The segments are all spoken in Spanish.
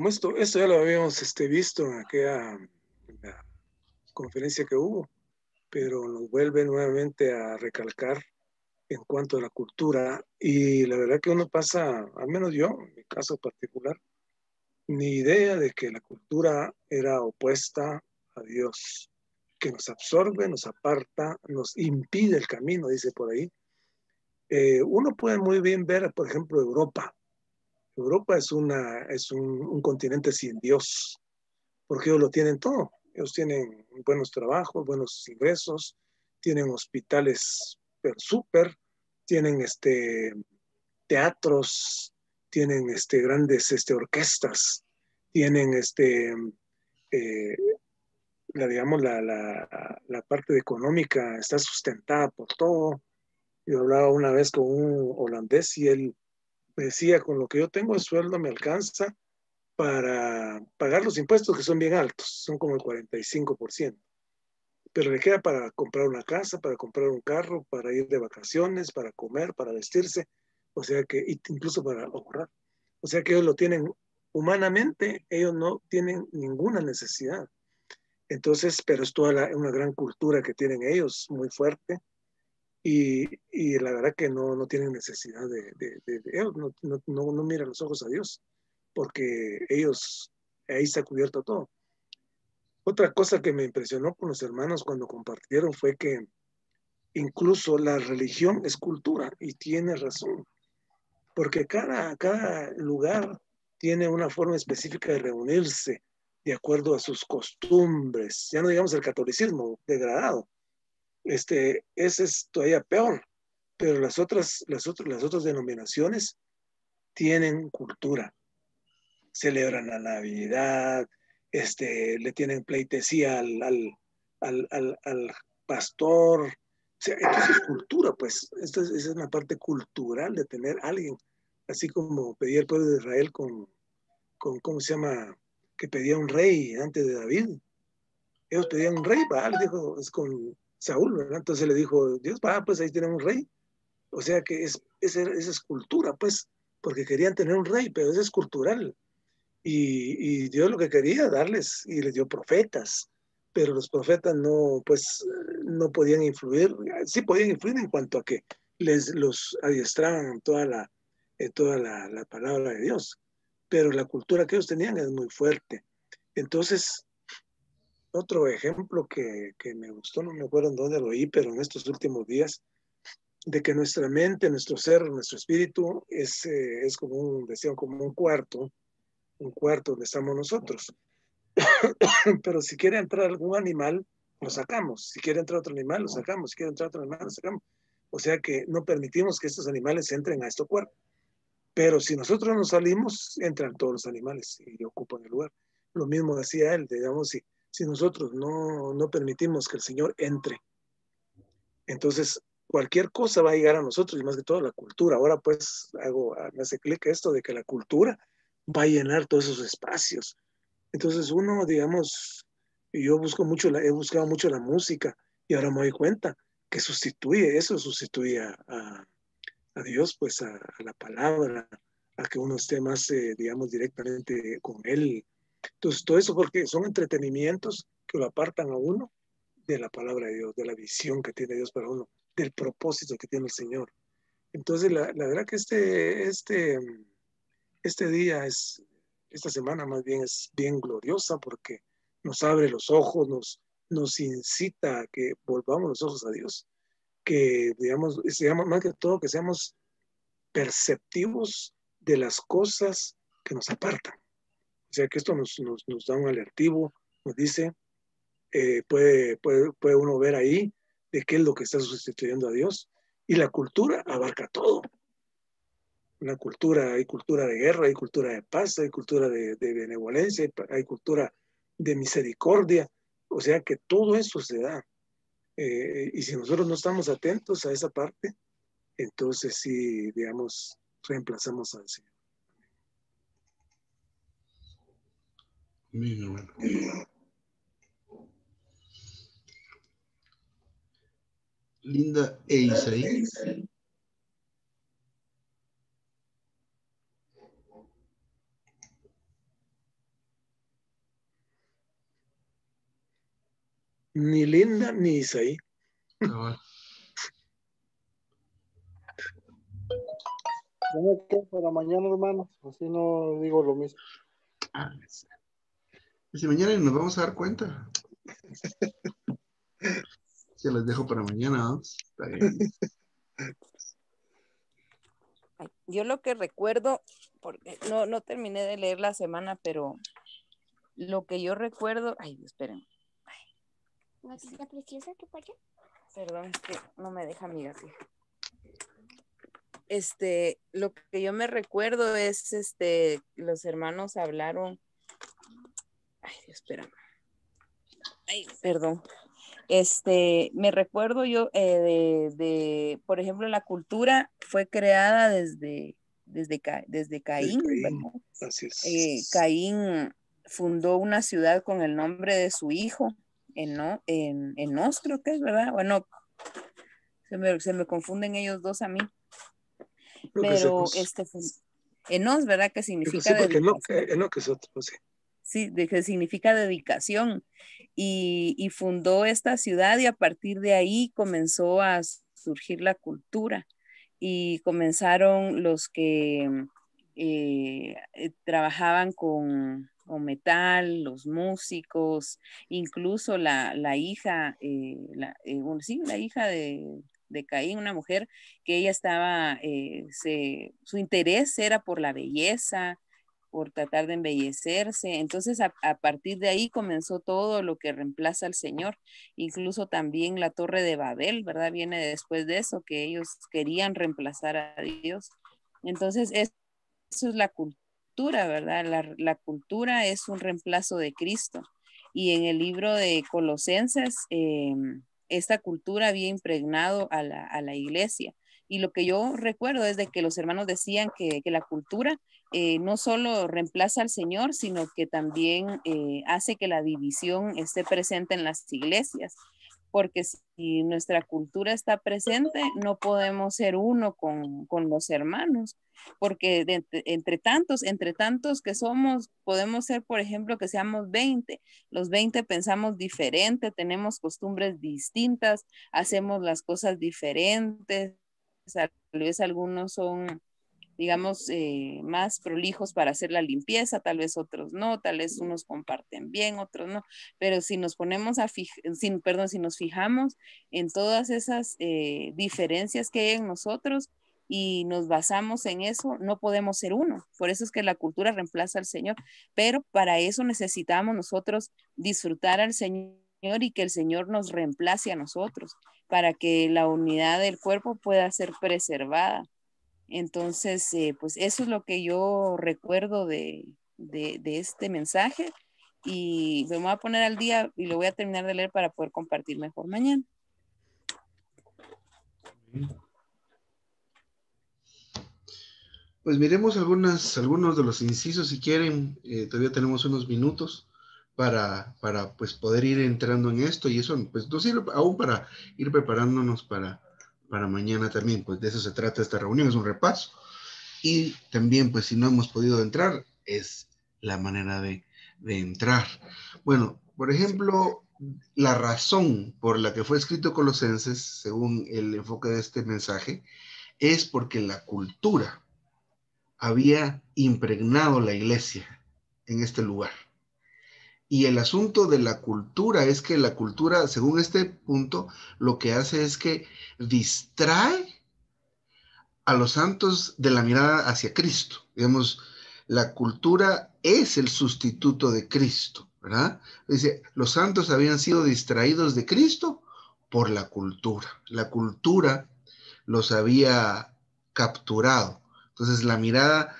Esto ya lo habíamos visto en en la conferencia que hubo, pero nos vuelve nuevamente a recalcar en cuanto a la cultura. Y la verdad que uno pasa, al menos yo, en mi caso particular, ni idea de que la cultura era opuesta a Dios, que nos absorbe, nos aparta, nos impide el camino, dice por ahí. Uno puede muy bien ver, por ejemplo, Europa. Europa es un continente sin Dios, porque ellos lo tienen todo. Ellos tienen buenos trabajos, buenos ingresos, tienen hospitales súper, tienen teatros, tienen grandes orquestas, tienen eh, digamos, la parte económica está sustentada por todo. Yo hablaba una vez con un holandés y él me decía, con lo que yo tengo de sueldo me alcanza para pagar los impuestos que son bien altos, son como el 45%, pero le queda para comprar una casa, para comprar un carro, para ir de vacaciones, para comer, para vestirse, o sea que incluso para ahorrar. O sea que ellos lo tienen humanamente, ellos no tienen ninguna necesidad. Entonces, pero es toda una gran cultura que tienen ellos, muy fuerte, y la verdad que no tienen necesidad ellos no miran los ojos a Dios, porque ellos, ahí está cubierto todo. Otra cosa que me impresionó con los hermanos cuando compartieron fue que incluso la religión es cultura, y tiene razón, porque cada lugar tiene una forma específica de reunirse de acuerdo a sus costumbres, ya no digamos el catolicismo degradado, ese es todavía peor, pero las otras denominaciones tienen cultura, celebran la Navidad, le tienen pleitesía al pastor. O sea, esto es cultura, pues. Esa es una parte cultural de tener a alguien, así como pedía el pueblo de Israel ¿cómo se llama? Que pedía un rey antes de David. Ellos pedían un rey, le dijo, es con Saúl, ¿verdad? Entonces le dijo, Dios, pues ahí tienen un rey. O sea que esa es cultura, pues, porque querían tener un rey, pero eso es cultural. Y Dios lo que quería darles, y les dio profetas, pero los profetas no podían influir, sí podían influir en cuanto a que los adiestraban en toda la palabra de Dios, pero la cultura que ellos tenían es muy fuerte. Entonces, otro ejemplo que me gustó, no me acuerdo en dónde lo oí, pero en estos últimos días, de que nuestra mente, nuestro ser, nuestro espíritu es decían, como un cuarto donde estamos nosotros. Pero si quiere entrar algún animal, lo sacamos. Si quiere entrar otro animal, lo sacamos. Si quiere entrar otro animal, lo sacamos. O sea que no permitimos que estos animales entren a este cuerpo. Pero si nosotros nos salimos, entran todos los animales y ocupan el lugar. Lo mismo decía él, digamos, si nosotros no permitimos que el Señor entre, entonces cualquier cosa va a llegar a nosotros, y más que todo la cultura. Ahora pues me hace clic esto de que la cultura va a llenar todos esos espacios. Entonces uno, digamos, he buscado mucho la música, y ahora me doy cuenta que sustituye a Dios, pues a la palabra, a que uno esté más, digamos, directamente con Él. Entonces todo eso porque son entretenimientos que lo apartan a uno de la palabra de Dios, de la visión que tiene Dios para uno, del propósito que tiene el Señor. Entonces la verdad que este día esta semana más bien es bien gloriosa, porque nos abre los ojos, nos incita a que volvamos los ojos a Dios, que digamos, más que todo que seamos perceptivos de las cosas que nos apartan. O sea que esto nos da un alertivo, nos dice, puede uno ver ahí de qué es lo que está sustituyendo a Dios. Y la cultura abarca todo. Hay cultura de guerra, hay cultura de paz, hay cultura de benevolencia, hay cultura de misericordia. O sea que todo eso se da. Y si nosotros no estamos atentos a esa parte, entonces sí, digamos, reemplazamos al Señor. Bien, hermano. Linda e Isaí. Ni Linda ni Isaí. Cabal. ¿Cómo que para mañana, hermanos? Así no digo lo mismo. Ah, si mañana nos vamos a dar cuenta. Se los dejo para mañana, ¿no? Está bien. Yo lo que recuerdo, porque no terminé de leer la semana, pero lo que yo recuerdo, ay, esperen. Gatita preciosa, ¿qué pasa? Perdón, es que no me deja mi gatita. Lo que yo me recuerdo es, los hermanos hablaron, ay, Dios, espérame. Ay, perdón. Me recuerdo yo por ejemplo, la cultura fue creada desde Caín, ¿verdad? Así es. Caín fundó una ciudad con el nombre de su hijo, Enos, creo que es, ¿verdad? Bueno, se me confunden ellos dos a mí. Creo que Pero Enos, ¿verdad? Que significa dedicación. Que es otro, sí. Sí, que significa dedicación. Y fundó esta ciudad y a partir de ahí comenzó a surgir la cultura y comenzaron los que trabajaban con metal, los músicos, incluso la hija, la hija de Caín, una mujer que ella estaba, su interés era por la belleza, por tratar de embellecerse. Entonces, a partir de ahí comenzó todo lo que reemplaza al Señor. Incluso también la Torre de Babel, ¿verdad? Viene después de eso, que ellos querían reemplazar a Dios. Entonces, eso es la cultura, ¿verdad? La cultura es un reemplazo de Cristo. Y en el libro de Colosenses, esta cultura había impregnado a la iglesia. Y lo que yo recuerdo es de que los hermanos decían que la cultura no solo reemplaza al Señor, sino que también hace que la división esté presente en las iglesias. Porque si nuestra cultura está presente, no podemos ser uno con los hermanos, porque entre tantos que somos, podemos ser, por ejemplo, que seamos 20. Los 20 pensamos diferente, tenemos costumbres distintas, hacemos las cosas diferentes, tal vez algunos son, digamos, más prolijos para hacer la limpieza, tal vez otros no, tal vez unos comparten bien, otros no, pero si nos ponemos si nos fijamos en todas esas diferencias que hay en nosotros y nos basamos en eso, no podemos ser uno. Por eso es que la cultura reemplaza al Señor, pero para eso necesitamos nosotros disfrutar al Señor y que el Señor nos reemplace a nosotros, para que la unidad del cuerpo pueda ser preservada. Entonces, pues eso es lo que yo recuerdo de este mensaje y me voy a poner al día y lo voy a terminar de leer para poder compartir mejor mañana. Pues miremos algunos de los incisos si quieren. Todavía tenemos unos minutos para pues poder ir entrando en esto y eso pues nos sirve aún para ir preparándonos para mañana también. Pues de eso se trata esta reunión, es un repaso. Y también pues si no hemos podido entrar, es la manera de entrar. Bueno, por ejemplo, la razón por la que fue escrito Colosenses, según el enfoque de este mensaje, es porque la cultura había impregnado la iglesia en este lugar. Y el asunto de la cultura es que la cultura, según este punto, lo que hace es que distrae a los santos de la mirada hacia Cristo. Digamos, la cultura es el sustituto de Cristo, ¿verdad? Dice, los santos habían sido distraídos de Cristo por la cultura. La cultura los había capturado. Entonces, la mirada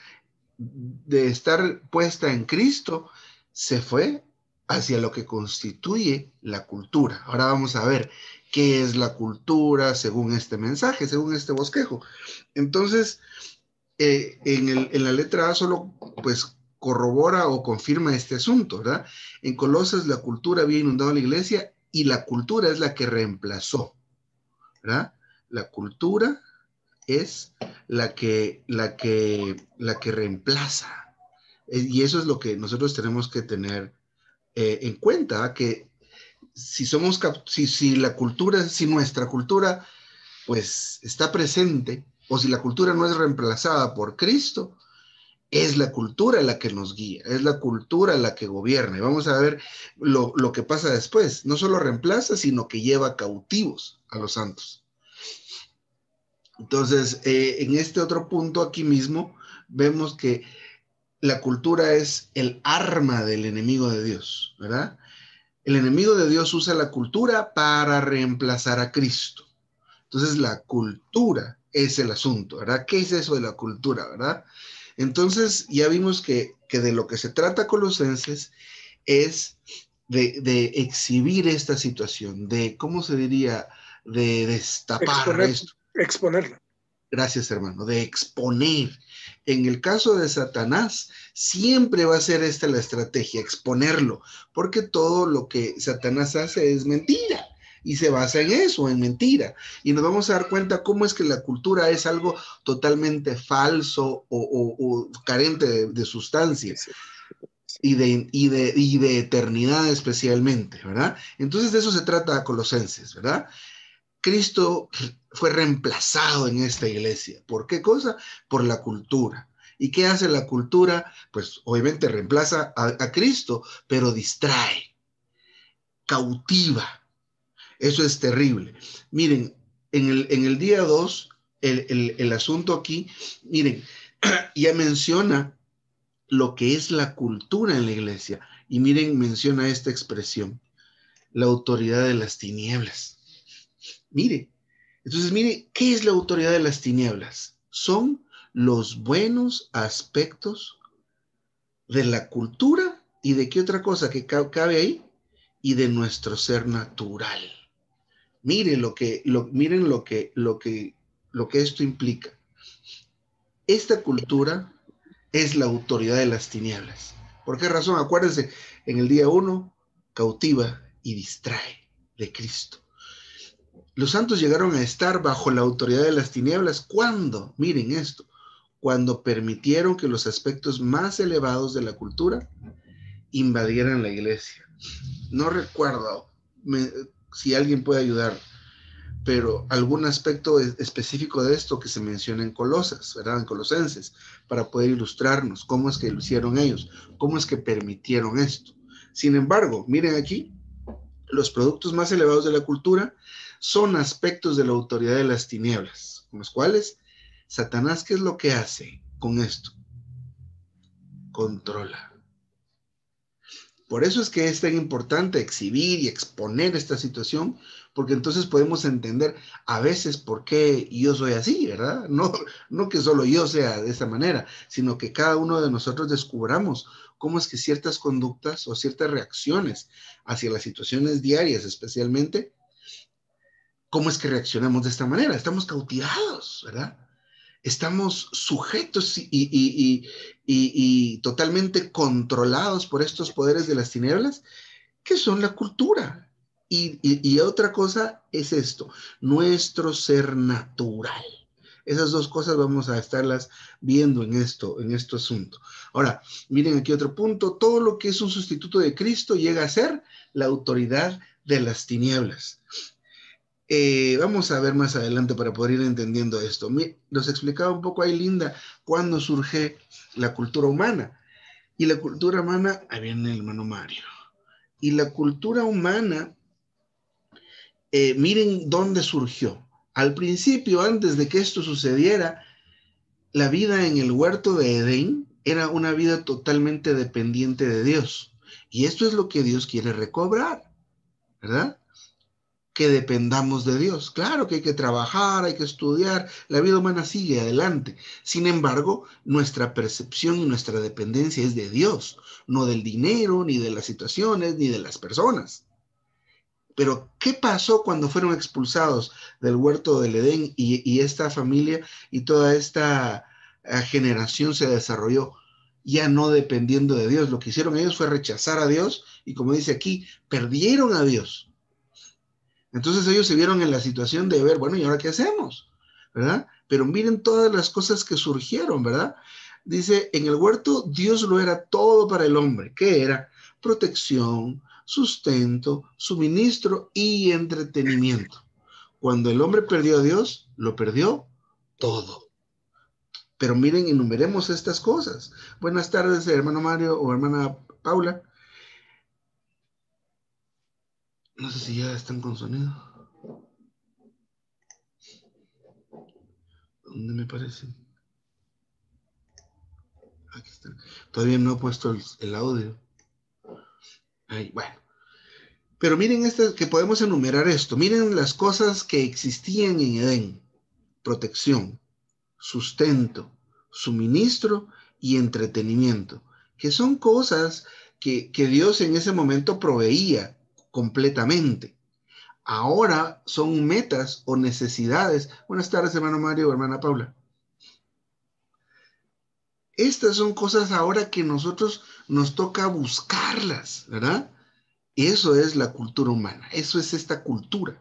de estar puesta en Cristo se fue hacia lo que constituye la cultura. Ahora vamos a ver qué es la cultura según este mensaje, según este bosquejo. Entonces, en la letra A solo pues corrobora o confirma este asunto, ¿verdad? En Colosas la cultura había inundado la iglesia y la cultura es la que reemplazó, ¿verdad? La cultura es la que reemplaza. Y eso es lo que nosotros tenemos que tener en cuenta, que si la cultura, si nuestra cultura pues está presente, o si la cultura no es reemplazada por Cristo, es la cultura la que nos guía, es la cultura la que gobierna. Y vamos a ver lo que pasa después. No solo reemplaza, sino que lleva cautivos a los santos. Entonces, en este otro punto aquí mismo, vemos que la cultura es el arma del enemigo de Dios, ¿verdad? El enemigo de Dios usa la cultura para reemplazar a Cristo. Entonces, la cultura es el asunto, ¿verdad? ¿Qué es eso de la cultura, verdad? Entonces, ya vimos que de lo que se trata Colosenses es de exhibir esta situación, de, ¿cómo se diría? De destapar esto. Exponerla. Gracias, hermano, de exponer. En el caso de Satanás, siempre va a ser esta la estrategia, exponerlo, porque todo lo que Satanás hace es mentira y se basa en eso, en mentira. Y nos vamos a dar cuenta cómo es que la cultura es algo totalmente falso o carente de sustancia y de eternidad especialmente, ¿verdad? Entonces de eso se trata Colosenses, ¿verdad? Cristo fue reemplazado en esta iglesia. ¿Por qué cosa? Por la cultura. ¿Y qué hace la cultura? Pues obviamente reemplaza a Cristo, pero distrae, cautiva. Eso es terrible. Miren, en el día 2, el asunto aquí, miren, ya menciona lo que es la cultura en la iglesia. Y miren, menciona esta expresión, la autoridad de las tinieblas. Mire, entonces mire, ¿qué es la autoridad de las tinieblas? Son los buenos aspectos de la cultura y de qué otra cosa que cabe ahí y de nuestro ser natural. Miren lo que esto implica. Esta cultura es la autoridad de las tinieblas. ¿Por qué razón? Acuérdense, en el día 1, cautiva y distrae de Cristo. Los santos llegaron a estar bajo la autoridad de las tinieblas. ¿Cuándo? Miren esto. Cuando permitieron que los aspectos más elevados de la cultura invadieran la iglesia. No recuerdo si alguien puede ayudar, pero algún aspecto específico de esto que se menciona en Colosas, ¿verdad? En Colosenses, para poder ilustrarnos cómo es que lo hicieron ellos, cómo es que permitieron esto. Sin embargo, miren aquí, los productos más elevados de la cultura son aspectos de la autoridad de las tinieblas, con los cuales Satanás, ¿qué es lo que hace con esto? Controla. Por eso es que es tan importante exhibir y exponer esta situación, porque entonces podemos entender a veces por qué yo soy así, ¿verdad? No que solo yo sea de esa manera, sino que cada uno de nosotros descubramos cómo es que ciertas conductas o ciertas reacciones hacia las situaciones diarias especialmente, cómo es que reaccionamos de esta manera. Estamos cautivados, ¿verdad? Estamos sujetos y totalmente controlados por estos poderes de las tinieblas, que son la cultura. Y otra cosa es esto, nuestro ser natural. Esas dos cosas vamos a estarlas viendo en este asunto. Ahora, miren aquí otro punto. Todo lo que es un sustituto de Cristo llega a ser la autoridad de las tinieblas. Vamos a ver más adelante para poder ir entendiendo esto. Nos explicaba un poco ahí Linda cuándo surge la cultura humana. Y la cultura humana, ahí viene el hermano Mario. Y la cultura humana, miren dónde surgió. Al principio, antes de que esto sucediera, la vida en el huerto de Edén era una vida totalmente dependiente de Dios. Y esto es lo que Dios quiere recobrar, ¿verdad? Que dependamos de Dios. Claro que hay que trabajar, hay que estudiar, la vida humana sigue adelante. Sin embargo, nuestra percepción y nuestra dependencia es de Dios, no del dinero, ni de las situaciones, ni de las personas. Pero, ¿qué pasó cuando fueron expulsados del huerto del Edén y esta familia y toda esta generación se desarrolló ya no dependiendo de Dios? Lo que hicieron ellos fue rechazar a Dios y, como dice aquí, perdieron a Dios. Entonces ellos se vieron en la situación de ver, bueno, ¿y ahora qué hacemos? ¿Verdad? Pero miren todas las cosas que surgieron, ¿verdad? Dice, en el huerto Dios lo era todo para el hombre. ¿Qué era? Protección, sustento, suministro y entretenimiento. Cuando el hombre perdió a Dios, lo perdió todo. Pero miren, enumeremos estas cosas. Buenas tardes, hermano Mario o hermana Paula. No sé si ya están con sonido. ¿Dónde me parece? Aquí están. Todavía no he puesto el audio. Ahí, bueno. Pero miren que podemos enumerar esto. Miren las cosas que existían en Edén. Protección, sustento, suministro y entretenimiento. Que son cosas que Dios en ese momento proveía completamente. Ahora son metas o necesidades. Buenas tardes, hermano Mario o hermana Paula. Estas son cosas ahora que nosotros nos toca buscarlas, ¿verdad? Eso es la cultura humana, eso es esta cultura.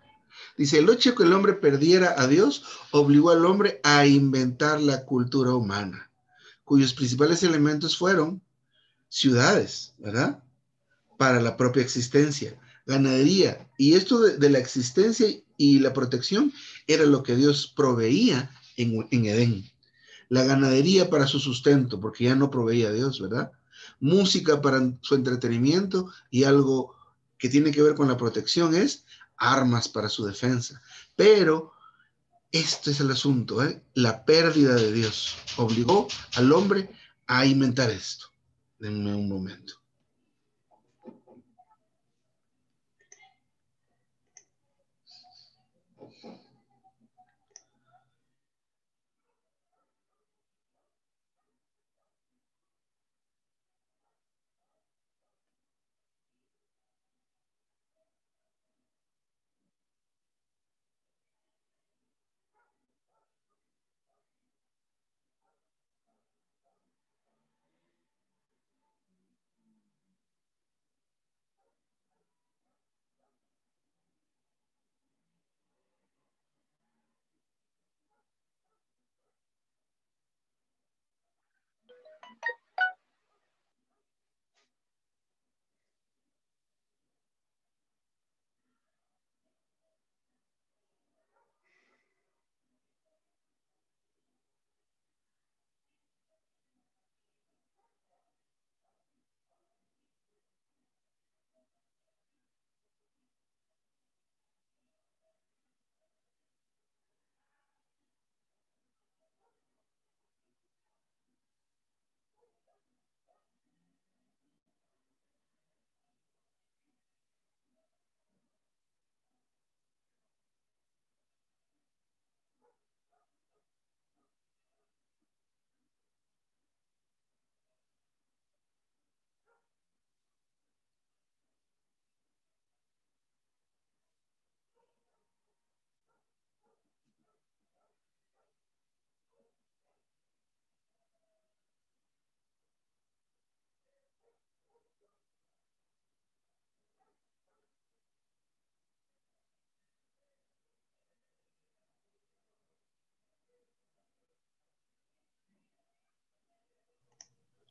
Dice, el hecho que el hombre perdiera a Dios obligó al hombre a inventar la cultura humana, cuyos principales elementos fueron ciudades, ¿verdad? Para la propia existencia, ganadería, y esto de la existencia y la protección era lo que Dios proveía en Edén. La ganadería para su sustento, porque ya no proveía Dios, ¿verdad? Música para su entretenimiento y algo que tiene que ver con la protección es armas para su defensa. Pero este es el asunto, ¿eh? La pérdida de Dios obligó al hombre a inventar esto. Denme un momento.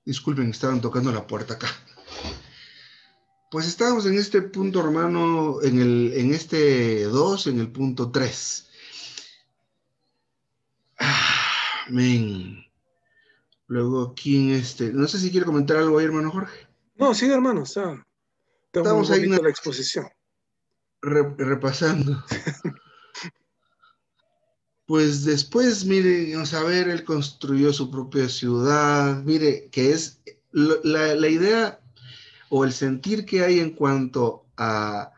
Disculpen, estaban tocando la puerta acá. Pues estábamos en este punto, hermano, en este 2, en el punto 3. Amén. Luego aquí en no sé si quiere comentar algo ahí, hermano Jorge. No, sí, hermano, está muy Estamos ahí bonita la exposición. repasando. Pues después, mire, vamos a ver, él construyó su propia ciudad. Mire, que es la idea o el sentir que hay en cuanto a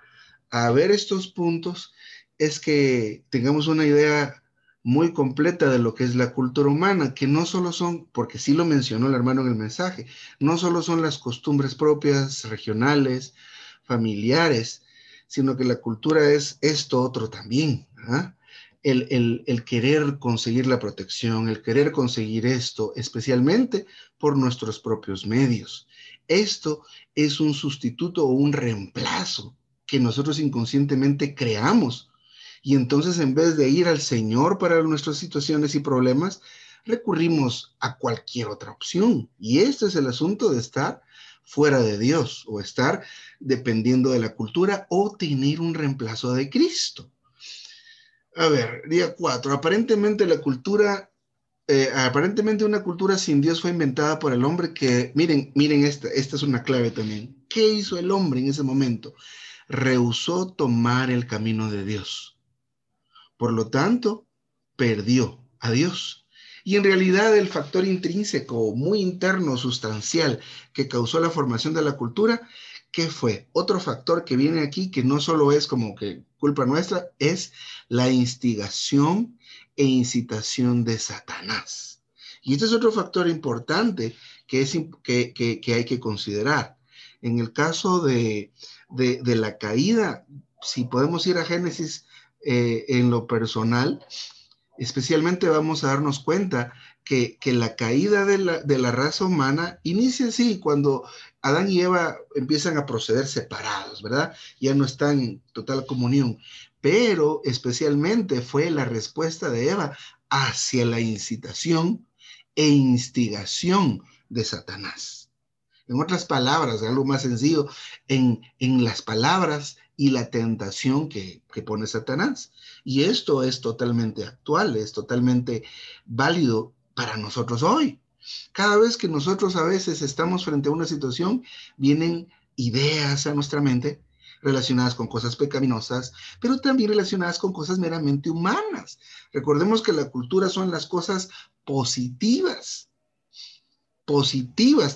ver estos puntos es que tengamos una idea muy completa de lo que es la cultura humana, que no solo son, porque sí lo mencionó el hermano en el mensaje, no solo son las costumbres propias, regionales, familiares, sino que la cultura es esto otro también, ¿ah? El querer conseguir la protección, el querer conseguir esto, especialmente por nuestros propios medios. Esto es un sustituto o un reemplazo que nosotros inconscientemente creamos. Y entonces, en vez de ir al Señor para nuestras situaciones y problemas, recurrimos a cualquier otra opción. Y este es el asunto de estar fuera de Dios o estar dependiendo de la cultura o tener un reemplazo de Cristo. A ver, día 4. Aparentemente una cultura sin Dios fue inventada por el hombre que, miren, esta es una clave también. ¿Qué hizo el hombre en ese momento? Rehusó tomar el camino de Dios. Por lo tanto, perdió a Dios. Y en realidad el factor intrínseco, muy interno, sustancial, que causó la formación de la cultura, ¿qué fue? Otro factor que viene aquí, que no solo es como que culpa nuestra, es la instigación e incitación de Satanás. Y este es otro factor importante que hay que considerar. En el caso de la caída, si podemos ir a Génesis, en lo personal, especialmente vamos a darnos cuenta que la caída de la raza humana inicia así, cuando Adán y Eva empiezan a proceder separados, ¿verdad? Ya no están en total comunión, pero especialmente fue la respuesta de Eva hacia la incitación e instigación de Satanás. En otras palabras, algo más sencillo, en las palabras y la tentación que pone Satanás. Y esto es totalmente actual, es totalmente válido para nosotros hoy. Cada vez que nosotros a veces estamos frente a una situación, vienen ideas a nuestra mente relacionadas con cosas pecaminosas, pero también relacionadas con cosas meramente humanas. Recordemos que la cultura son las cosas positivas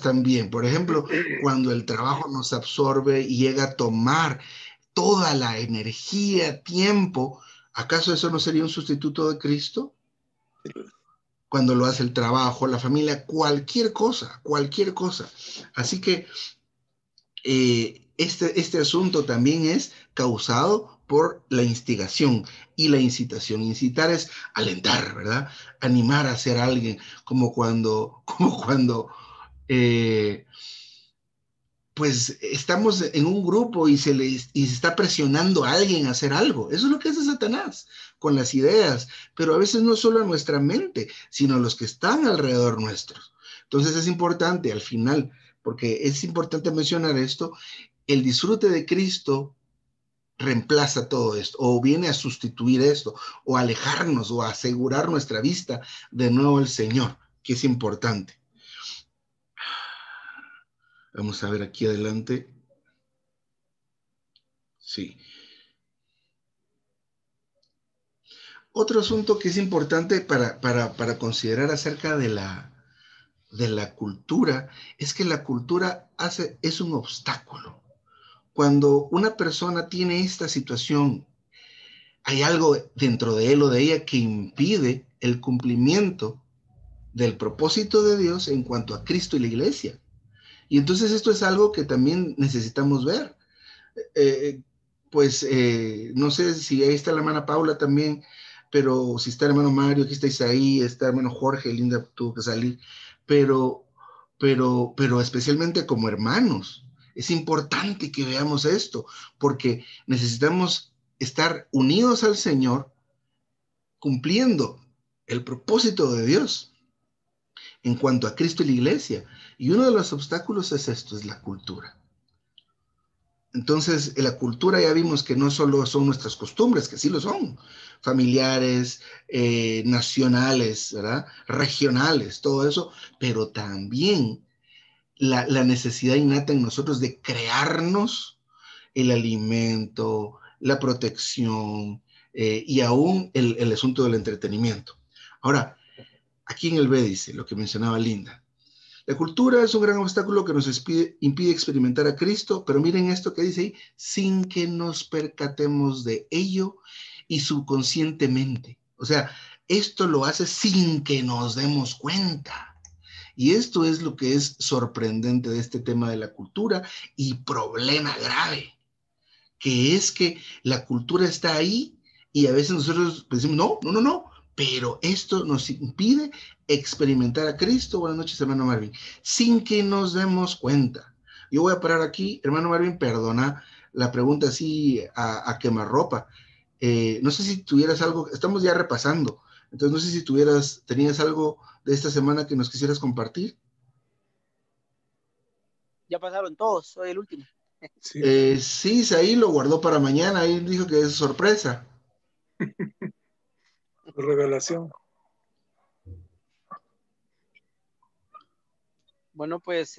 también. Por ejemplo, cuando el trabajo nos absorbe y llega a tomar toda la energía, tiempo, ¿acaso eso no sería un sustituto de Cristo? Cuando lo hace el trabajo, la familia, cualquier cosa. Así que este asunto también es causado por la instigación y la incitación. Incitar es alentar, ¿verdad? Animar a ser alguien, como cuando pues estamos en un grupo y se está presionando a alguien a hacer algo. Eso es lo que hace Satanás con las ideas, pero a veces no solo a nuestra mente, sino a los que están alrededor nuestros. Entonces es importante al final, porque es importante mencionar esto, el disfrute de Cristo reemplaza todo esto, o viene a sustituir esto, o alejarnos, o a asegurar nuestra vista de nuevo al Señor, que es importante. Vamos a ver aquí adelante. Sí. Otro asunto que es importante para considerar acerca de la cultura es que la cultura es un obstáculo. Cuando una persona tiene esta situación, hay algo dentro de él o de ella que impide el cumplimiento del propósito de Dios en cuanto a Cristo y la iglesia. Y entonces esto es algo que también necesitamos ver. No sé si ahí está la hermana Paula también, pero si está el hermano Mario, aquí está Isaí, está el hermano Jorge, Linda tuvo que salir, pero especialmente como hermanos, es importante que veamos esto, porque necesitamos estar unidos al Señor, cumpliendo el propósito de Dios en cuanto a Cristo y la iglesia. Y uno de los obstáculos es esto, es la cultura. Entonces, la cultura ya vimos que no solo son nuestras costumbres, que sí lo son, familiares, nacionales, ¿verdad? Regionales, todo eso, pero también la necesidad innata en nosotros de crearnos el alimento, la protección y aún el asunto del entretenimiento. Ahora, aquí en el B dice lo que mencionaba Linda. La cultura es un gran obstáculo que nos impide experimentar a Cristo, pero miren esto que dice ahí, sin que nos percatemos de ello y subconscientemente. O sea, esto lo hace sin que nos demos cuenta. Y esto es lo que es sorprendente de este tema de la cultura y problema grave, que es que la cultura está ahí y a veces nosotros decimos, no, pero esto nos impide experimentar a Cristo. Buenas noches, hermano Marvin, sin que nos demos cuenta. Yo voy a parar aquí, hermano Marvin, perdona la pregunta así a quemarropa. No sé si tuvieras algo, estamos ya repasando, entonces no sé si tenías algo de esta semana que nos quisieras compartir. Ya pasaron todos, soy el último. Sí, Sí, ahí lo guardó para mañana, ahí dijo que es sorpresa. revelación. Bueno, pues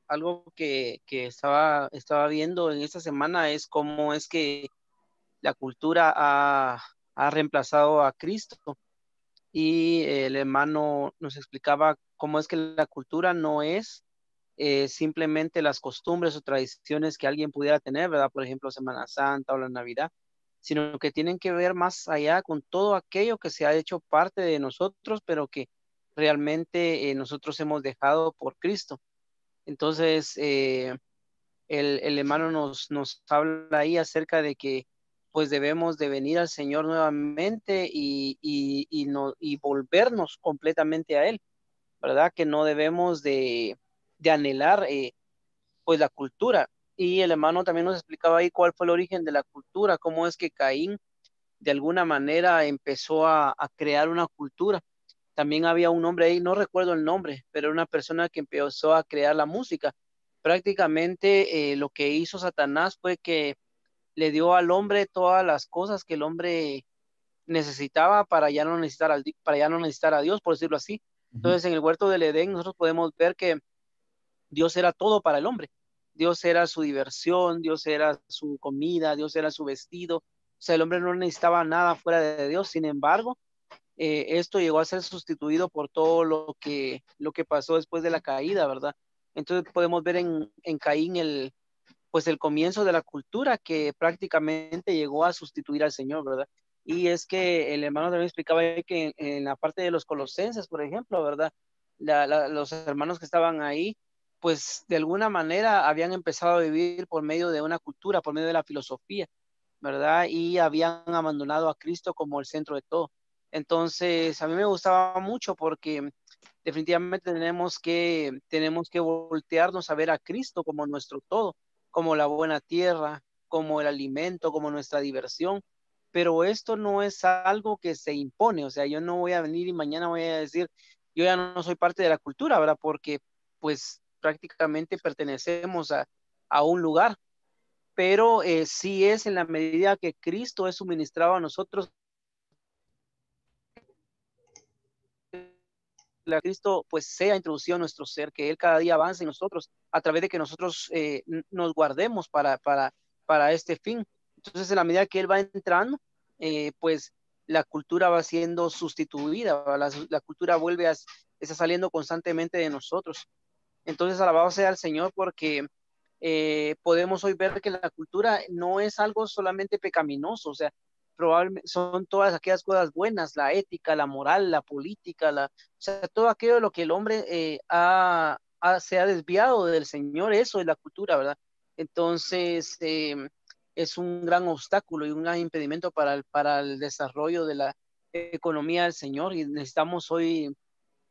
algo que estaba viendo en esta semana es cómo es que la cultura ha reemplazado a Cristo. Y el hermano nos explicaba cómo es que la cultura no es simplemente las costumbres o tradiciones que alguien pudiera tener, ¿verdad? Por ejemplo, Semana Santa o la Navidad, sino que tienen que ver más allá con todo aquello que se ha hecho parte de nosotros, pero que realmente nosotros hemos dejado por Cristo. Entonces, el hermano nos habla ahí acerca de que pues debemos de venir al Señor nuevamente y volvernos completamente a Él, ¿verdad? Que no debemos de anhelar pues la cultura. Y el hermano también nos explicaba ahí cuál fue el origen de la cultura, cómo es que Caín de alguna manera empezó a crear una cultura. También había un hombre ahí, no recuerdo el nombre, pero era una persona que empezó a crear la música. Prácticamente lo que hizo Satanás fue que le dio al hombre todas las cosas que el hombre necesitaba para ya no necesitar, para ya no necesitar a Dios, por decirlo así. Entonces, en el huerto del Edén, nosotros podemos ver que Dios era todo para el hombre. Dios era su diversión, Dios era su comida, Dios era su vestido. O sea, el hombre no necesitaba nada fuera de Dios. Sin embargo, esto llegó a ser sustituido por todo lo que pasó después de la caída, ¿verdad? Entonces podemos ver en Caín pues el comienzo de la cultura que prácticamente llegó a sustituir al Señor, ¿verdad? Y es que el hermano también explicaba que en la parte de los colosenses, por ejemplo, ¿verdad? Los hermanos que estaban ahí, pues de alguna manera habían empezado a vivir por medio de una cultura, por medio de la filosofía, ¿verdad? Y habían abandonado a Cristo como el centro de todo. Entonces, a mí me gustaba mucho porque definitivamente tenemos que voltearnos a ver a Cristo como nuestro todo, como la buena tierra, como el alimento, como nuestra diversión. Pero esto no es algo que se impone, o sea, yo no voy a venir y mañana voy a decir, yo ya no soy parte de la cultura, ¿verdad? Porque pues prácticamente pertenecemos a un lugar, pero sí es en la medida que Cristo es suministrado a nosotros, la Cristo pues sea introducido a nuestro ser, que Él cada día avance en nosotros a través de que nosotros nos guardemos para este fin. Entonces, en la medida que Él va entrando, pues la cultura va siendo sustituida, la cultura está saliendo constantemente de nosotros. Entonces, alabado sea el Señor porque podemos hoy ver que la cultura no es algo solamente pecaminoso, o sea, probablemente son todas aquellas cosas buenas, la ética, la moral, la política, o sea, todo aquello de lo que el hombre se ha desviado del Señor, eso es la cultura, ¿verdad? Entonces, es un gran obstáculo y un gran impedimento para el desarrollo de la economía del Señor y necesitamos hoy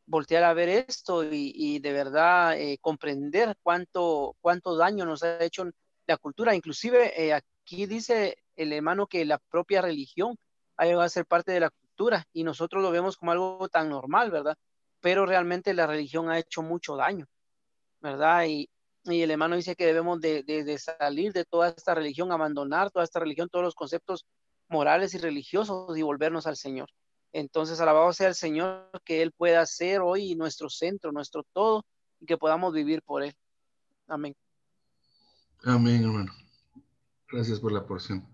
voltear a ver esto y de verdad comprender cuánto daño nos ha hecho la cultura. Inclusive aquí dice el hermano que la propia religión ha llegado a ser parte de la cultura y nosotros lo vemos como algo tan normal, ¿verdad? Pero realmente la religión ha hecho mucho daño, ¿verdad? Y el hermano dice que debemos de salir de toda esta religión, abandonar toda esta religión, todos los conceptos morales y religiosos y volvernos al Señor. Entonces, alabado sea el Señor, que Él pueda ser hoy nuestro centro, nuestro todo, y que podamos vivir por Él. Amén. Amén, hermano. Gracias por la porción.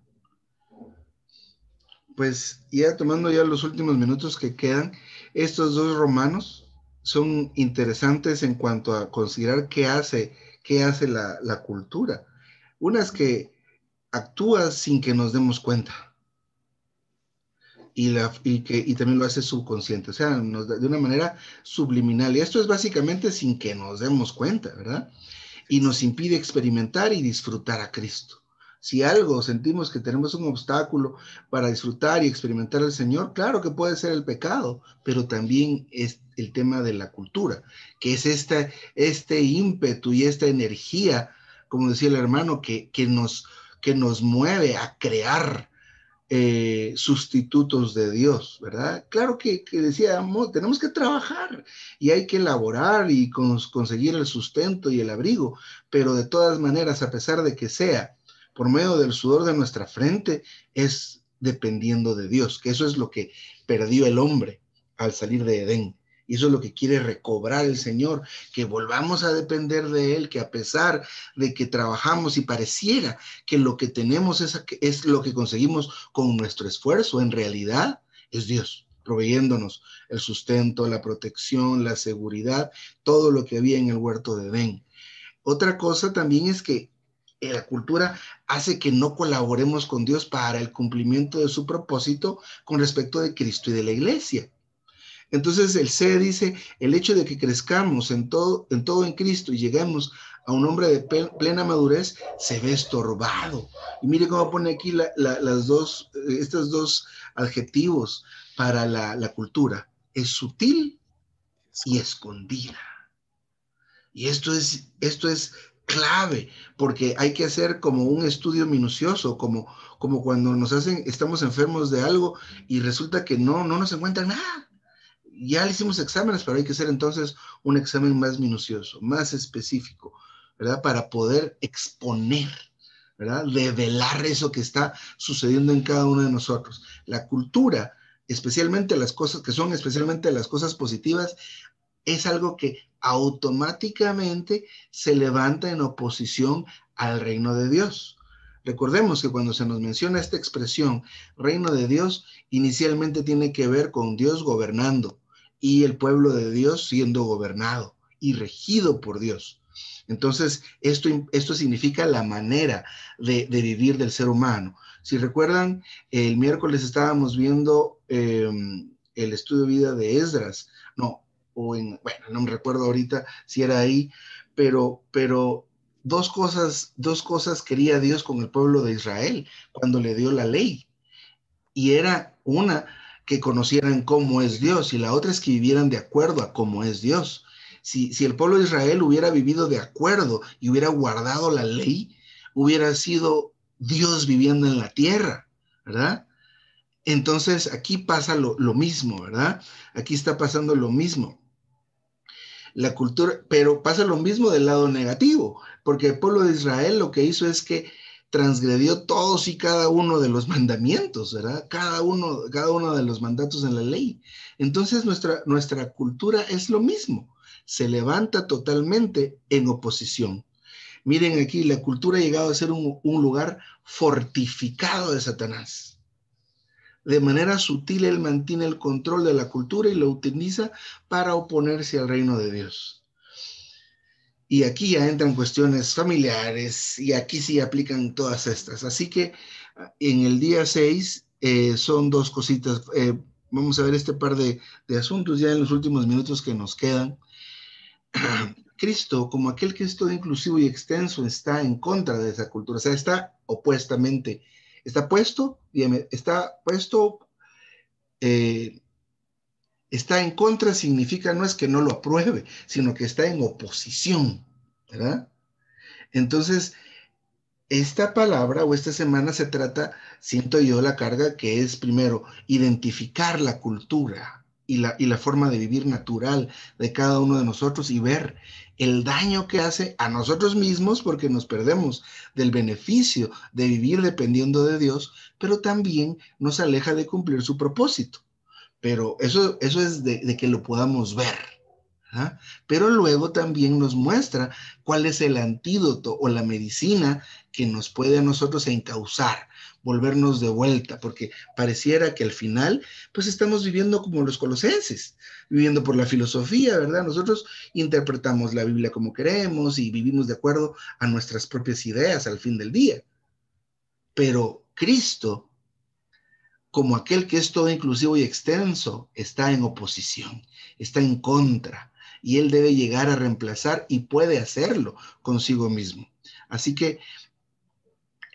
Pues ya tomando ya los últimos minutos que quedan, estos dos romanos son interesantes en cuanto a considerar qué hace la cultura. Una es que actúa sin que nos demos cuenta y también lo hace subconsciente, o sea, de una manera subliminal. Y esto es básicamente sin que nos demos cuenta, ¿verdad? Y nos impide experimentar y disfrutar a Cristo. Si algo sentimos que tenemos un obstáculo para disfrutar y experimentar al Señor, claro que puede ser el pecado, pero también es el tema de la cultura, que es este ímpetu y esta energía, como decía el hermano, que nos mueve a crear sustitutos de Dios, ¿verdad? Claro que decíamos, tenemos que trabajar y hay que elaborar y conseguir el sustento y el abrigo, pero de todas maneras, a pesar de que sea por medio del sudor de nuestra frente, es dependiendo de Dios, que eso es lo que perdió el hombre al salir de Edén. Y eso es lo que quiere recobrar el Señor, que volvamos a depender de Él, que a pesar de que trabajamos y pareciera que lo que tenemos es lo que conseguimos con nuestro esfuerzo, en realidad es Dios proveyéndonos el sustento, la protección, la seguridad, todo lo que había en el huerto de Edén. Otra cosa también es que la cultura hace que no colaboremos con Dios para el cumplimiento de su propósito con respecto de Cristo y de la iglesia. Entonces el C dice, el hecho de que crezcamos en todo en Cristo y lleguemos a un hombre de plena madurez se ve estorbado. Y mire cómo pone aquí estos dos adjetivos para la cultura. Es sutil y escondida. Y esto es clave, porque hay que hacer como un estudio minucioso, como cuando estamos enfermos de algo y resulta que no nos encuentran nada. Ya le hicimos exámenes, pero hay que hacer entonces un examen más minucioso, más específico, ¿verdad? Para poder exponer, ¿verdad? Develar eso que está sucediendo en cada uno de nosotros. La cultura, especialmente las cosas que son especialmente las cosas positivas, es algo que automáticamente se levanta en oposición al reino de Dios. Recordemos que cuando se nos menciona esta expresión, reino de Dios, inicialmente tiene que ver con Dios gobernando y el pueblo de Dios siendo gobernado y regido por Dios. Entonces, esto significa la manera de vivir del ser humano. Si recuerdan, el miércoles estábamos viendo el estudio de vida de Esdras, no me recuerdo ahorita si era ahí, pero dos cosas quería Dios con el pueblo de Israel cuando le dio la ley. Y era una, que conocieran cómo es Dios, y la otra es que vivieran de acuerdo a cómo es Dios. Si el pueblo de Israel hubiera vivido de acuerdo y hubiera guardado la ley, hubiera sido Dios viviendo en la tierra, ¿verdad? Entonces aquí pasa lo mismo, ¿verdad? Aquí está pasando lo mismo. La cultura, pero pasa lo mismo del lado negativo, porque el pueblo de Israel lo que hizo es que transgredió todos y cada uno de los mandamientos, ¿verdad? Cada uno de los mandatos en la ley. Entonces nuestra cultura es lo mismo, se levanta totalmente en oposición. Miren aquí, la cultura ha llegado a ser un lugar fortificado de Satanás. De manera sutil, él mantiene el control de la cultura y lo utiliza para oponerse al reino de Dios. Y aquí ya entran cuestiones familiares y aquí sí aplican todas estas. Así que en el día 6 son dos cositas. Vamos a ver este par de asuntos ya en los últimos minutos que nos quedan. Cristo, como aquel que es todo inclusivo y extenso, está en contra de esa cultura. O sea, está opuestamente. Está puesto, está en contra significa no es que no lo apruebe, sino que está en oposición, ¿verdad? Entonces, esta palabra o esta semana se trata, siento yo, la carga que es primero identificar la cultura y la forma de vivir natural de cada uno de nosotros y ver el daño que hace a nosotros mismos porque nos perdemos del beneficio de vivir dependiendo de Dios, pero también nos aleja de cumplir su propósito. Pero eso es de que lo podamos ver, ¿ah? Pero luego también nos muestra cuál es el antídoto o la medicina que nos puede a nosotros encauzar, volvernos de vuelta, porque pareciera que al final, pues estamos viviendo como los colosenses, viviendo por la filosofía, ¿verdad? Nosotros interpretamos la Biblia como queremos y vivimos de acuerdo a nuestras propias ideas al fin del día. Pero Cristo, como aquel que es todo inclusivo y extenso, está en oposición, está en contra, y él debe llegar a reemplazar y puede hacerlo consigo mismo. Así que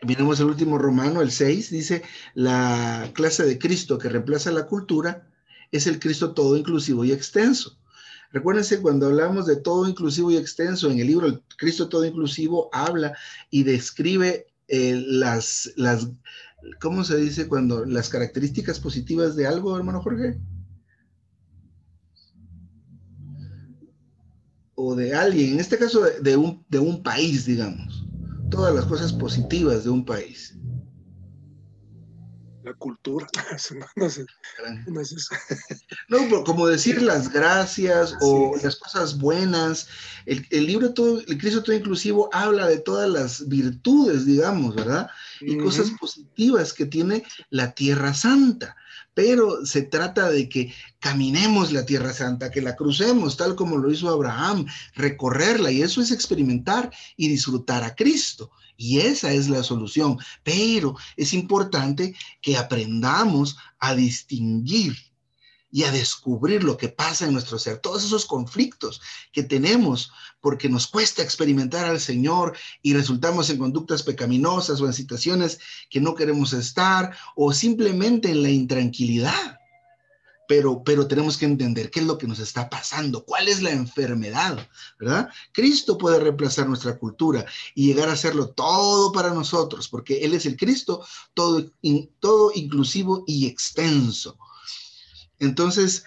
miremos el último Romano, el 6, dice, la clase de Cristo que reemplaza la cultura es el Cristo todo inclusivo y extenso. Recuérdense, cuando hablamos de todo inclusivo y extenso, en el libro El Cristo todo inclusivo habla y describe ¿cómo se dice cuando las características positivas de algo, hermano Jorge? O de alguien, en este caso de un país, digamos. Todas las cosas positivas de un país. La cultura, no sé, no sé. No, como decir las gracias o Sí. las cosas buenas. El libro, el Cristo Todo Inclusivo, habla de todas las virtudes, digamos, ¿verdad? Y cosas positivas que tiene la Tierra Santa. Pero se trata de que caminemos la Tierra Santa, que la crucemos tal como lo hizo Abraham, recorrerla, y eso es experimentar y disfrutar a Cristo. Y esa es la solución. Pero es importante que aprendamos a distinguir y a descubrir lo que pasa en nuestro ser, todos esos conflictos que tenemos porque nos cuesta experimentar al Señor y resultamos en conductas pecaminosas o en situaciones que no queremos estar o simplemente en la intranquilidad. Pero tenemos que entender qué es lo que nos está pasando, cuál es la enfermedad, ¿verdad? Cristo puede reemplazar nuestra cultura y llegar a hacerlo todo para nosotros, porque Él es el Cristo todo inclusivo y extenso. Entonces,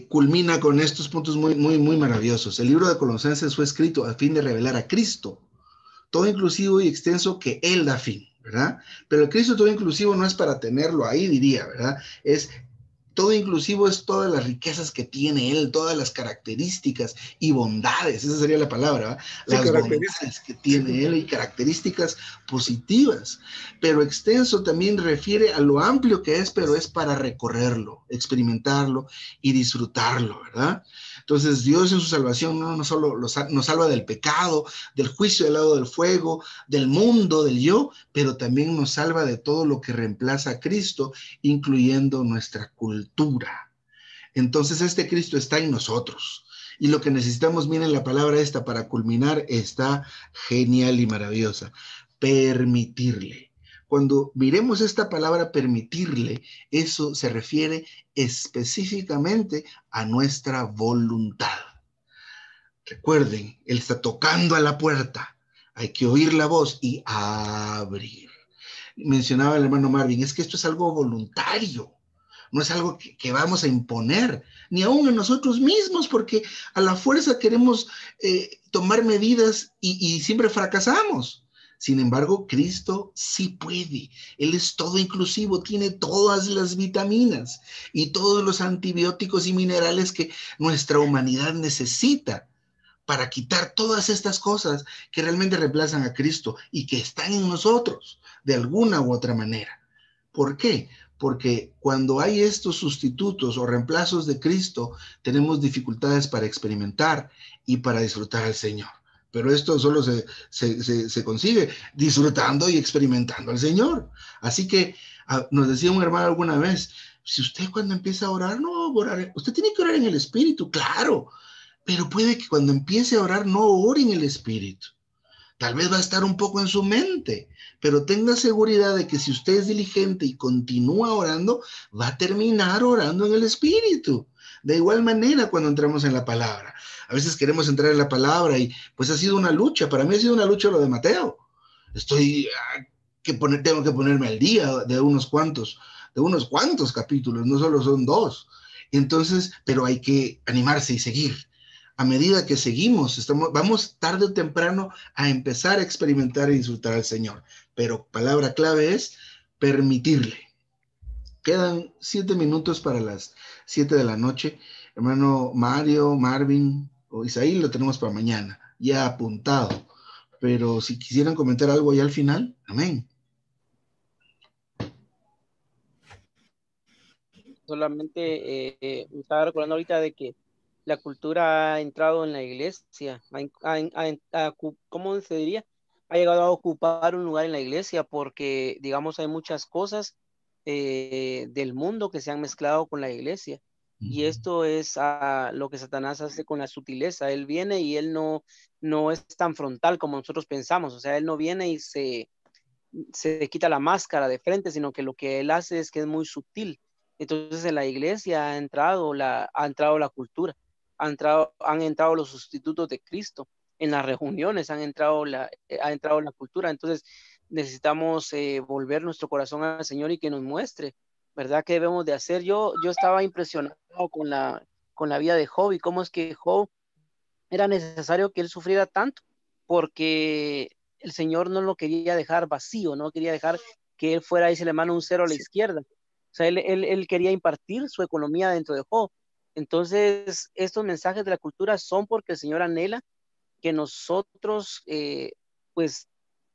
culmina con estos puntos muy maravillosos. El libro de Colosenses fue escrito a fin de revelar a Cristo, todo inclusivo y extenso, que Él da fin, ¿verdad? Pero el Cristo todo inclusivo no es para tenerlo ahí, diría, ¿verdad? Es todo inclusivo, es todas las riquezas que tiene Él, todas las características y bondades, esa sería la palabra, ¿verdad? Sí, Las bondades que tiene Él y características positivas. Pero extenso también refiere a lo amplio que es, pero es para recorrerlo, experimentarlo y disfrutarlo, ¿verdad? Entonces Dios en su salvación no solo nos salva del pecado, del juicio del lado del fuego, del mundo, del yo, pero también nos salva de todo lo que reemplaza a Cristo, incluyendo nuestra cultura. Entonces este Cristo está en nosotros. Y lo que necesitamos, miren la palabra esta para culminar, está genial y maravillosa. Permitirle. Cuando miremos esta palabra permitirle, eso se refiere específicamente a nuestra voluntad. Recuerden, Él está tocando a la puerta. Hay que oír la voz y abrir. Mencionaba el hermano Marvin, es que esto es algo voluntario. No es algo que vamos a imponer, ni aún en nosotros mismos, porque a la fuerza queremos tomar medidas y siempre fracasamos. Sin embargo, Cristo sí puede. Él es todo inclusivo, tiene todas las vitaminas y todos los antibióticos y minerales que nuestra humanidad necesita para quitar todas estas cosas que realmente reemplazan a Cristo y que están en nosotros de alguna u otra manera. ¿Por qué? Porque cuando hay estos sustitutos o reemplazos de Cristo, tenemos dificultades para experimentar y para disfrutar al Señor. Pero esto solo se consigue disfrutando y experimentando al Señor. Así que nos decía un hermano alguna vez, si usted cuando empieza a orar, no orar, usted tiene que orar en el Espíritu, claro, pero puede que cuando empiece a orar no ore en el Espíritu. Tal vez va a estar un poco en su mente, pero tenga seguridad de que si usted es diligente y continúa orando, va a terminar orando en el Espíritu. De igual manera cuando entramos en la palabra. A veces queremos entrar en la palabra y pues ha sido una lucha. Para mí ha sido una lucha lo de Mateo. Tengo que ponerme al día de unos cuantos capítulos, no solo son 2. Entonces, pero hay que animarse y seguir. A medida que seguimos, vamos tarde o temprano a empezar a experimentar y disfrutar al Señor. Pero palabra clave es permitirle. Quedan 7 minutos para las 7 de la noche. Hermano Mario, Marvin o Isaí lo tenemos para mañana, ya apuntado. Pero si quisieran comentar algo ya al final, amén. Solamente me estaba recordando ahorita de que la cultura ha entrado en la iglesia, ¿cómo se diría? Ha llegado a ocupar un lugar en la iglesia porque, digamos, hay muchas cosas del mundo que se han mezclado con la iglesia. Y esto es lo que Satanás hace con la sutileza. Él viene y él no es tan frontal como nosotros pensamos. O sea, él no viene y se quita la máscara de frente, sino que lo que él hace es que es muy sutil. Entonces en la iglesia ha entrado la cultura, han entrado los sustitutos de Cristo. en las reuniones ha entrado la cultura. Entonces necesitamos volver nuestro corazón al Señor y que nos muestre, ¿verdad? ¿Qué debemos de hacer? Yo estaba impresionado con la vida de Job y cómo es que Job era necesario que él sufriera tanto, porque el Señor no lo quería dejar vacío, no quería dejar que él fuera, dice el hermano, un cero a la izquierda. O sea, él quería impartir su economía dentro de Job. Entonces, estos mensajes de la cultura son porque el Señor anhela que nosotros, pues,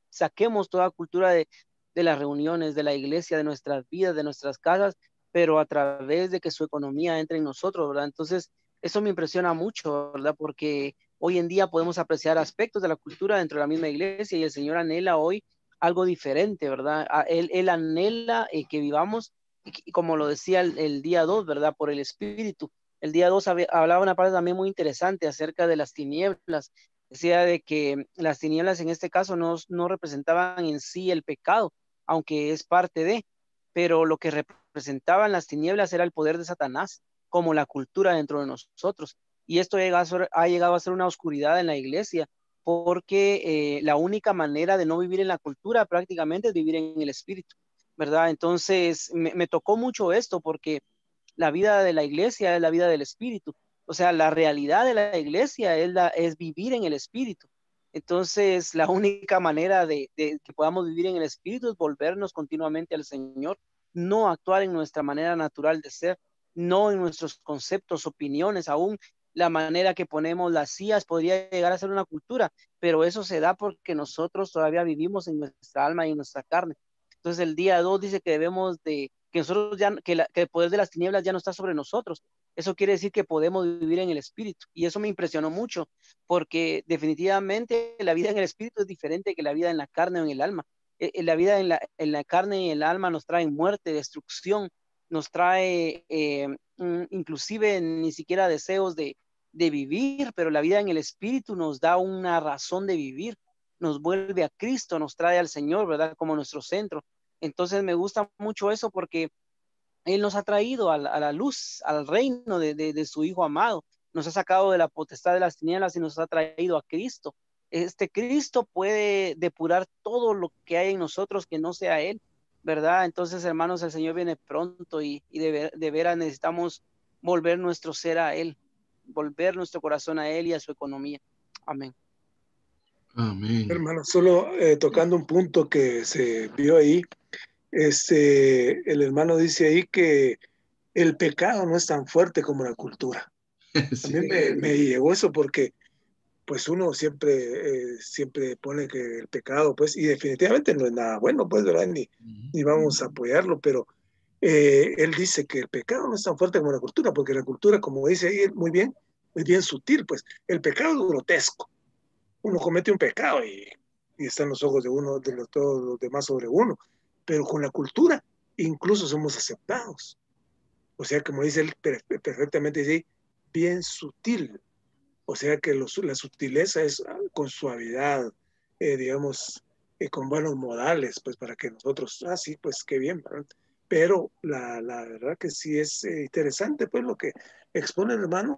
saquemos toda cultura de las reuniones, de la iglesia, de nuestras vidas, de nuestras casas, pero a través de que su economía entre en nosotros, ¿verdad? Entonces, eso me impresiona mucho, ¿verdad? Porque hoy en día podemos apreciar aspectos de la cultura dentro de la misma iglesia y el Señor anhela hoy algo diferente, ¿verdad? Él anhela que vivamos, y como lo decía el día 2, ¿verdad? Por el Espíritu. El día 2 hablaba una parte también muy interesante acerca de las tinieblas. Decía de que las tinieblas en este caso no representaban en sí el pecado, aunque es parte de, pero lo que representaban las tinieblas era el poder de Satanás, como la cultura dentro de nosotros. Y esto ha llegado a ser una oscuridad en la iglesia, porque la única manera de no vivir en la cultura prácticamente es vivir en el espíritu, ¿verdad? Entonces me tocó mucho esto, porque la vida de la iglesia es la vida del espíritu. O sea, la realidad de la iglesia es vivir en el espíritu. Entonces, la única manera de que podamos vivir en el espíritu es volvernos continuamente al Señor, no actuar en nuestra manera natural de ser, no en nuestros conceptos, opiniones, aún la manera que ponemos las sillas podría llegar a ser una cultura, pero eso se da porque nosotros todavía vivimos en nuestra alma y en nuestra carne. Entonces el día 2 dice que debemos de, que nosotros ya, que el poder de las tinieblas ya no está sobre nosotros. Eso quiere decir que podemos vivir en el espíritu. Y eso me impresionó mucho, porque definitivamente la vida en el espíritu es diferente que la vida en la carne o en el alma. La vida en la carne y en el alma nos trae muerte, destrucción, nos trae inclusive ni siquiera deseos de vivir, pero la vida en el espíritu nos da una razón de vivir, nos vuelve a Cristo, nos trae al Señor, ¿verdad? Como nuestro centro. Entonces me gusta mucho eso porque Él nos ha traído a la luz, al reino de su Hijo amado. Nos ha sacado de la potestad de las tinieblas y nos ha traído a Cristo. Este Cristo puede depurar todo lo que hay en nosotros que no sea Él, ¿verdad? Entonces, hermanos, el Señor viene pronto y de veras necesitamos volver nuestro ser a Él, volver nuestro corazón a Él y a su economía. Amén. Amén. Hermano, solo tocando un punto que se vio ahí, el hermano dice ahí que el pecado no es tan fuerte como la cultura. A mí Sí. me llegó eso porque pues uno siempre pone que el pecado, pues, y definitivamente no es nada bueno, pues, ¿verdad? Ni vamos a apoyarlo, pero él dice que el pecado no es tan fuerte como la cultura, porque la cultura, como dice ahí muy bien sutil, pues, el pecado es grotesco. Uno comete un pecado y están los ojos de uno, todos los demás sobre uno, pero con la cultura incluso somos aceptados. O sea, como dice él perfectamente, dice, bien sutil. O sea que la sutileza es con suavidad, digamos, con buenos modales, pues para que nosotros, sí, pues qué bien, ¿verdad? Pero la verdad que sí es interesante, pues lo que expone el hermano,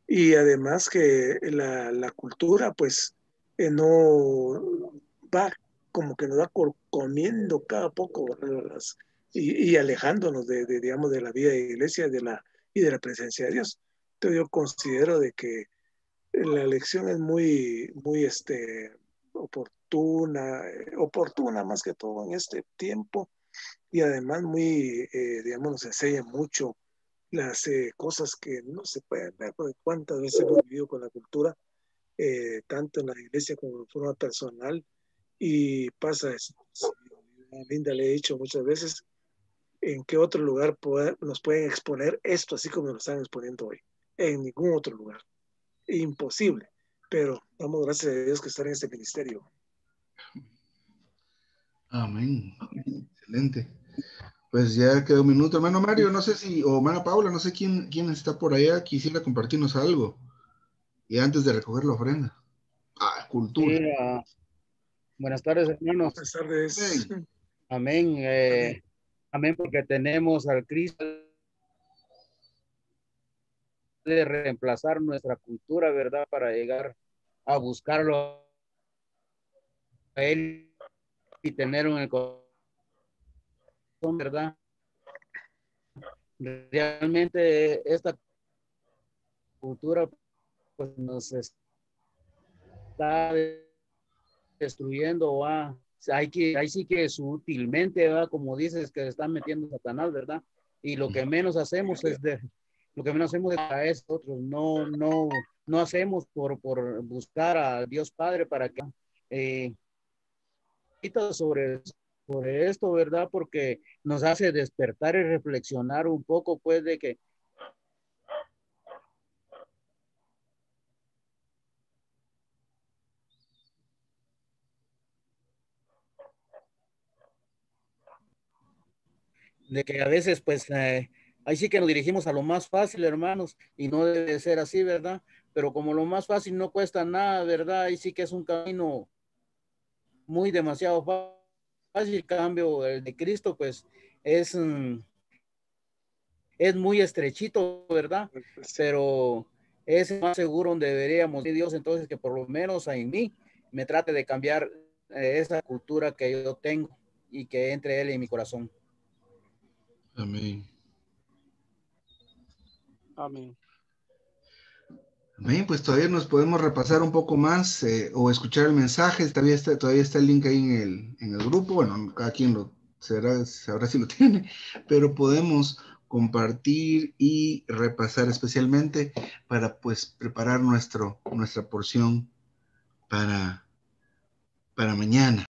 y además que la cultura, pues no va como que nos va comiendo cada poco, ¿verdad? Y alejándonos digamos, de la vida de iglesia y de la presencia de Dios. Entonces yo considero de que la elección es muy oportuna más que todo en este tiempo y además digamos, nos enseña mucho las cosas que no se pueden ver, porque cuántas veces hemos vivido con la cultura, tanto en la iglesia como de forma personal, y pasa eso. A Linda le he dicho muchas veces, ¿en qué otro lugar nos pueden exponer esto así como nos están exponiendo hoy? En ningún otro lugar. Imposible, pero damos gracias a Dios que estar en este ministerio. Amén. Excelente. Pues ya quedó un minuto. Hermano Mario, no sé si, o hermana Paula, no sé quién está por allá, quisiera compartirnos algo. Y antes de recoger la ofrenda. Cultura. Sí, buenas tardes, hermanos. Buenas tardes. Amén. Amén, porque tenemos al Cristo de reemplazar nuestra cultura, ¿verdad? Para llegar a buscarlo a Él y tenerlo en el corazón, ¿verdad? Realmente esta cultura pues nos está destruyendo, ¿va? Ahí sí que sutilmente, ¿va? Como dices, que están metiendo Satanás, ¿verdad? Y lo que menos hacemos es a otros, no hacemos por buscar a Dios Padre para que eh, sobre esto, ¿verdad? Porque nos hace despertar y reflexionar un poco, pues, de que a veces, pues, ahí sí que nos dirigimos a lo más fácil, hermanos, y no debe ser así, ¿verdad? Pero como lo más fácil no cuesta nada, ¿verdad? Ahí sí que es un camino muy demasiado fácil. Cambio, el de Cristo, pues, es, es muy estrechito, ¿verdad? Sí. Pero es más seguro donde deberíamos de Dios, entonces, que por lo menos en mí me trate de cambiar esa cultura que yo tengo y que entre Él en mi corazón. Amén. Amén. Bien, pues todavía nos podemos repasar un poco más o escuchar el mensaje. Todavía está el link ahí en el grupo. Bueno, cada quien sabrá si lo tiene, pero podemos compartir y repasar especialmente para pues preparar nuestra porción para mañana.